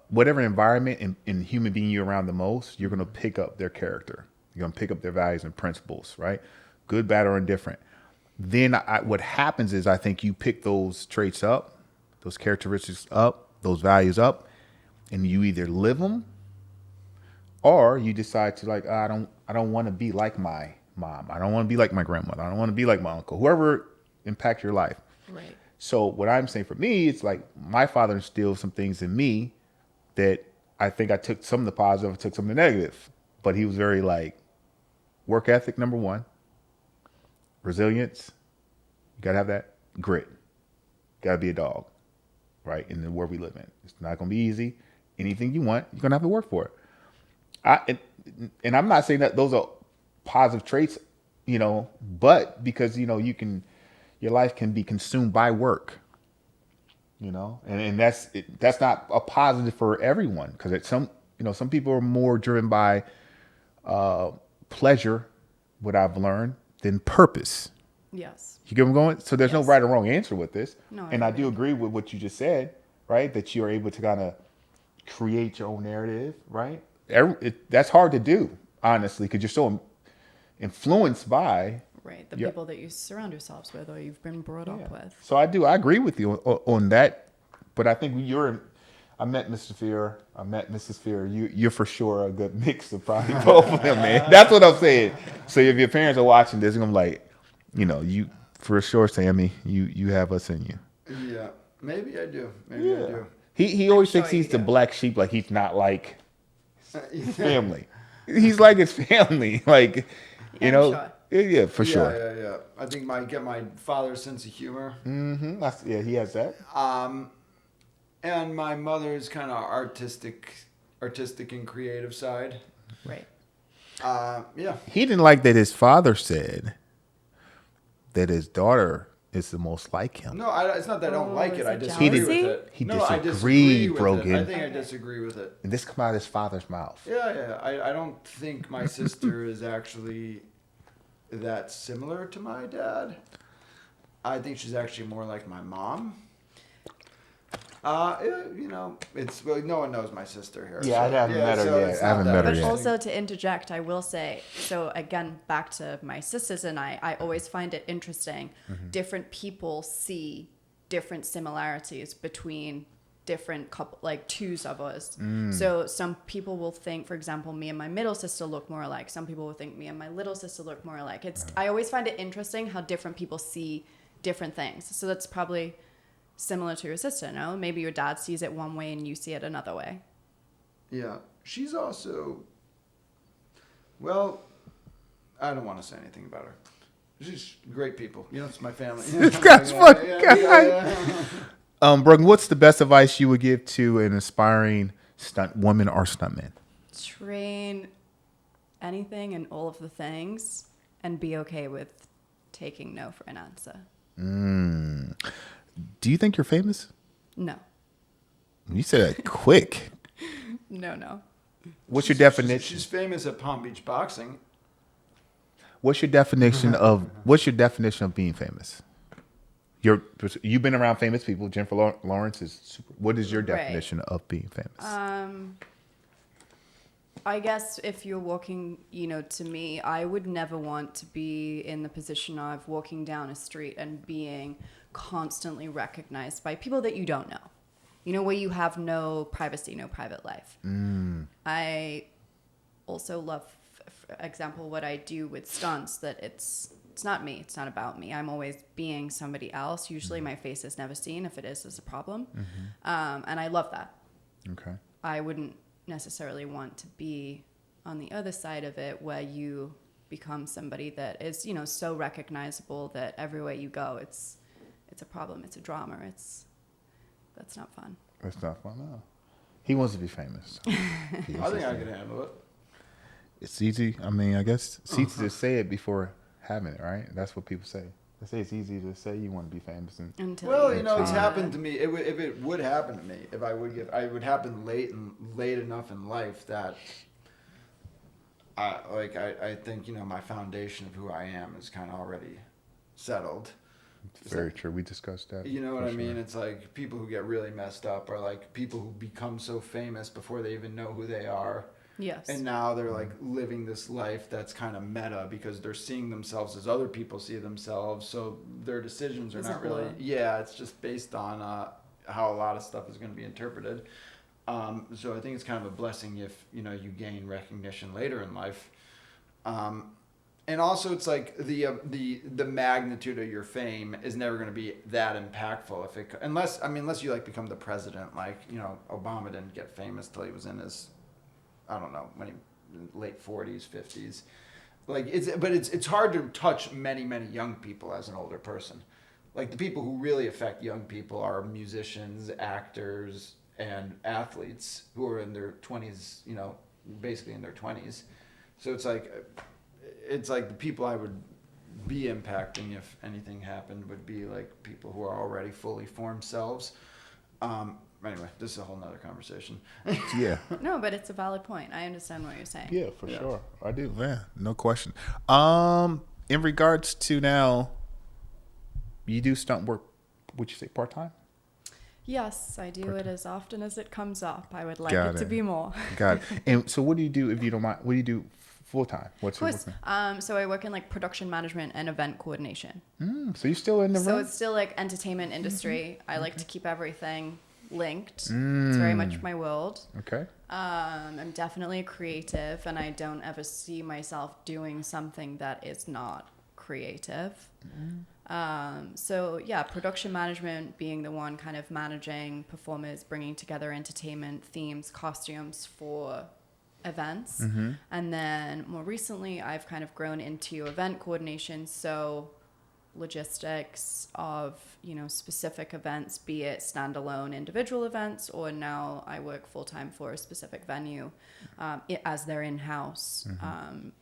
A: whatever environment and human being you're around the most, you're going to pick up their character. You're going to pick up their values and principles, right? Good, bad, or indifferent. Then what happens is I think you pick those traits up, those characteristics up, those values up, and you either live them or you decide to I don't want to be like my mom. I don't want to be like my grandmother. I don't want to be like my uncle, whoever impacts your life.
C: Right.
A: So what I'm saying for me, it's like my father instilled some things in me that I think I took some of the positive, I took some of the negative. But he was very work ethic, number one. resilience. You gotta have that grit. Gotta be a dog, right? In the world we live in, it's not gonna be easy. Anything you want, you're gonna have to work for it. And I'm not saying that those are positive traits, but because your life can be consumed by work, and that's not a positive for everyone because some people are more driven by pleasure, what I've learned, than purpose.
C: Yes.
A: You get where I'm going? So there's no
C: Yes.
A: right or wrong answer with this.
C: No, I
A: and I do
C: agree.
A: agree with what you just said, right? That you're able to kind of create your own narrative, right? That's hard to do, honestly, because you're so influenced by.
C: Right. The
A: Yeah.
C: people that you surround yourselves with or you've been brought up with.
A: So I agree with you on that. But I think I met Mr. Fear, I met Mrs. Fear. You're for sure a good mix of probably both of them, man. That's what I'm saying. So if your parents are watching this, I'm like, you for sure, Sammy, you have us in you.
B: Yeah, maybe I do. Maybe I do.
A: He always
C: sure
A: thinks he's
C: you
A: the
C: do.
A: black sheep, like he's not like his family. He's like his family, like
C: Sure.
A: yeah, for sure.
B: Yeah. I think get my father's sense of humor.
A: Yeah, he has that.
B: And my mother's kind of artistic and creative side.
C: Right.
B: Yeah.
A: He didn't like that his father said that his daughter is the most like him.
B: No, it's not that I don't like
C: is
B: it. I
C: it
B: disagree with
C: jealousy?
B: it.
A: He
B: No, I
A: disagreed,
B: disagree with
A: Brogan.
B: it. I think I disagree with it.
A: And this come out of his father's mouth.
B: Yeah. I don't think my sister is actually that similar to my dad. I think she's actually more like my mom. No one knows my sister here.
A: Yeah, I haven't met her yet.
B: it's
A: I haven't
B: not
A: met
B: that
A: her
C: But
A: yet.
C: also to interject, I will say, so again, back to my sisters and I always find it interesting. Different people see different similarities between different twos of us. So some people will think, for example, me and my middle sister look more alike. Some people will think me and my little sister look more alike. I always find it interesting how different people see different things. So that's probably similar to your sister, no? Maybe your dad sees it one way and you see it another way.
B: Yeah. She's also, well, I don't want to say anything about her. She's great people. It's my family.
A: That's funny.
B: Yeah.
A: Brogan, what's the best advice you would give to an aspiring stunt woman or stuntman?
C: Train anything and all of the things and be okay with taking no for an answer.
A: Do you think you're famous?
C: No.
A: You said that quick.
C: No.
A: What's your definition?
B: She's famous at Palm Beach boxing.
A: What's your definition of being famous? You've been around famous people. Jennifer Lawrence is super. What is your definition of being famous?
C: I guess if you're walking, to me, I would never want to be in the position of walking down a street and being constantly recognized by people that you don't know, where you have no privacy, no private life. I also love, for example, what I do with stunts, that it's not me. It's not about me. I'm always being somebody else. Usually my face is never seen. If it is, it's a problem. And I love that.
A: Okay.
C: I wouldn't necessarily want to be on the other side of it where you become somebody that is, so recognizable that everywhere you go, it's a problem. It's a drama. That's not fun.
A: That's not fun. No. He wants to be famous.
B: I think I can handle it.
A: It's easy. I mean, I guess it's easy to say it before having it, right? That's what people say. They say it's easy to say you want to be famous.
C: Until
B: It's happened to me. If it would happen to me, if I would happen late enough in life that I think my foundation of who I am is kind of already settled.
A: Very true. We discussed that.
B: You know what I mean? It's like people who get really messed up are like people who become so famous before they even know who they are.
C: Yes.
B: And now they're like living this life that's kind of meta because they're seeing themselves as other people see themselves. So their decisions are not really. Yeah, it's just based on how a lot of stuff is going to be interpreted. So I think it's kind of a blessing if you gain recognition later in life. And also, it's like the magnitude of your fame is never going to be that impactful unless you like become the president. Like Obama didn't get famous till he was in his, I don't know, when he late 40s, 50s. Like it's hard to touch many young people as an older person. Like the people who really affect young people are musicians, actors, and athletes who are in their 20s, you know, basically in their 20s. So it's like the people I would be impacting if anything happened would be like people who are already fully formed selves. Anyway, this is a whole nother conversation.
A: Yeah.
C: No, but it's a valid point. I understand what you're saying.
A: Yeah, for sure. I do. Yeah, no question. In regards to now, you do stunt work, would you say part-time?
C: Yes, I do it as often as it comes up. I would like
A: Got
C: it to
A: it.
C: be more.
A: Got it. And so what do you do, if you don't mind, what do you do full-time? What's
C: Of course. So I work in like production management and event coordination.
A: So you're still in the
C: So
A: room?
C: it's still like entertainment industry. I like to keep everything linked. It's very much my world.
A: Okay.
C: I'm definitely a creative, and I don't ever see myself doing something that is not creative. So yeah, production management being the one kind of managing performers, bringing together entertainment, themes, costumes for events. And then more recently, I've kind of grown into event coordination. So logistics of, you know, specific events, be it standalone individual events, or now I work full-time for a specific venue as their in-house,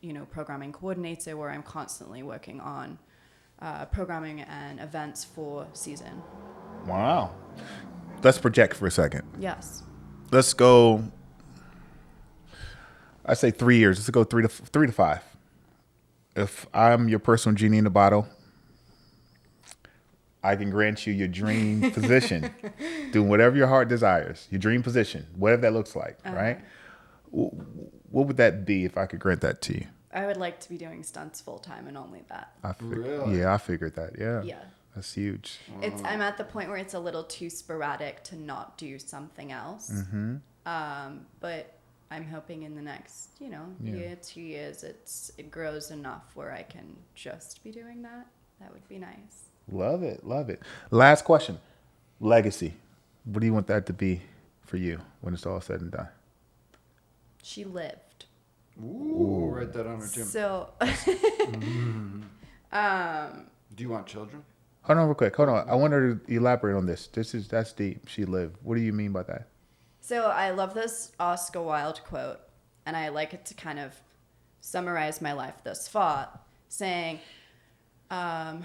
C: you know, programming coordinator, where I'm constantly working on programming and events for season.
A: Wow. Let's project for a second.
C: Yes.
A: Let's go, I say 3 years. Let's go 3 to 5. If I'm your personal genie in the bottle, I can grant you your dream position, doing whatever your heart desires, your dream position, whatever that looks like, right? What would that be if I could grant that to you?
C: I would like to be doing stunts full-time and only that.
B: Really?
A: Yeah, I figured that. Yeah.
C: Yeah.
A: That's huge.
C: I'm at the point where it's a little too sporadic to not do something else. But I'm hoping in the next, you know, year, 2 years, it grows enough where I can just be doing that. That would be nice.
A: Love it. Love it. Last question. Legacy. What do you want that to be for you when it's all said and done?
C: She lived.
B: Ooh, write that on her too.
C: So,
B: Do you want children?
A: Hold on real quick. Hold on. I want her to elaborate on this. That's deep. She lived. What do you mean by that?
C: so I love this Oscar Wilde quote, and I like it to kind of summarize my life thus far, saying, what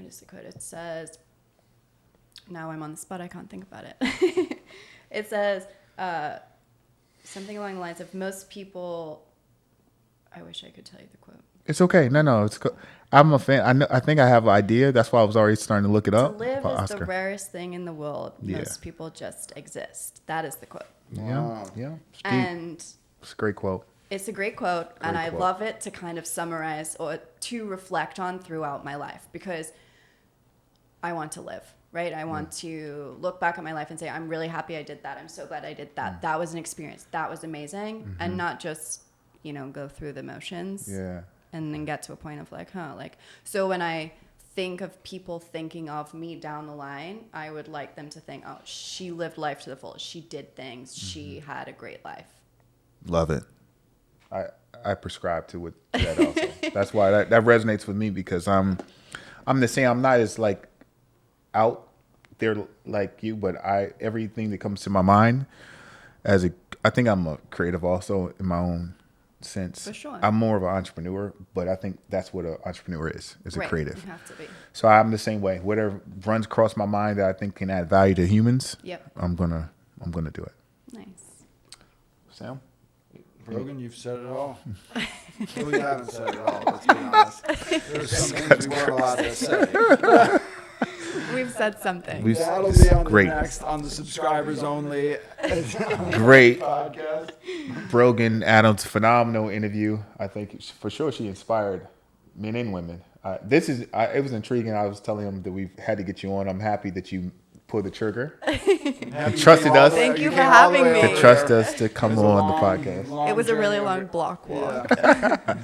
C: is the quote? It says, now I'm on the spot, I can't think about it. It says something along the lines of most people, I wish I could tell you the quote.
A: It's okay. No. It's cool. I'm a fan. I think I have an idea. That's why I was already starting to look it
C: To
A: up.
C: live
A: about
C: is the
A: Oscar.
C: rarest thing in the world.
A: Yeah.
C: Most people just exist. That is the quote.
A: Yeah. Yeah. It's deep.
C: And
A: It's a great quote.
C: it's a great quote, and I
A: quote.
C: love it to kind of summarize or to reflect on throughout my life, because I want to live, right? I want to look back at my life and say, I'm really happy I did that. I'm so glad I did that. That was an experience. That was amazing. And not just, you know, go through the motions
A: Yeah.
C: and then get to a point of like, so when I think of people thinking of me down the line, I would like them to think, oh, she lived life to the fullest. She did things. She had a great life.
A: Love it. I prescribe to that also. That's why that resonates with me, because I'm the same. I'm not as like out there like you, but everything that comes to my mind I think I'm a creative also in my own sense.
C: For sure.
A: I'm more of an entrepreneur, but I think that's what an entrepreneur is a
C: Right,
A: creative.
C: you have to be.
A: So I'm the same way. Whatever runs across my mind that I think can add value to humans,
C: Yep.
A: I'm gonna do it.
C: Nice.
A: Sam?
B: Brogan, you've said it all. Well, you haven't said it all, let's be honest. There's some things we weren't allowed to say.
C: We've said something.
B: That'll be on
A: Great.
B: the next, on the subscribers only.
A: Great.
B: Podcast.
A: Brogan Adams, phenomenal interview. I think for sure she inspired men and women. It was intriguing. I was telling him that we had to get you on. I'm happy that you pulled the trigger.
B: You
A: trusted us.
C: Thank you for
B: came all the
C: having
B: way
C: me.
B: over
A: To
C: To
A: trust
B: here.
A: us to come
B: It was a
A: on the
B: long,
A: podcast.
B: long
C: It was a
B: journey
C: really
B: over
C: long
B: here.
C: block walk.
B: Yeah.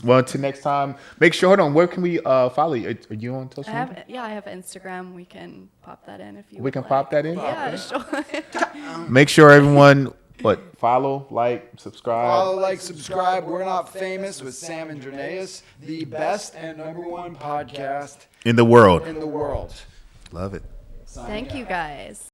A: Well, until next time, make sure. Hold on. Where can we follow you? Are you on social media?
C: I have Instagram. We can pop that in if you
A: We
C: would
A: can
C: like.
A: pop that in?
C: Yeah, sure.
A: Make sure everyone But follow, like, subscribe.
B: Follow, like, subscribe. We're Not Famous with Sam and Jernavis, the best and #1 podcast
A: In the world.
B: in the world.
A: Love it.
C: Thank you guys.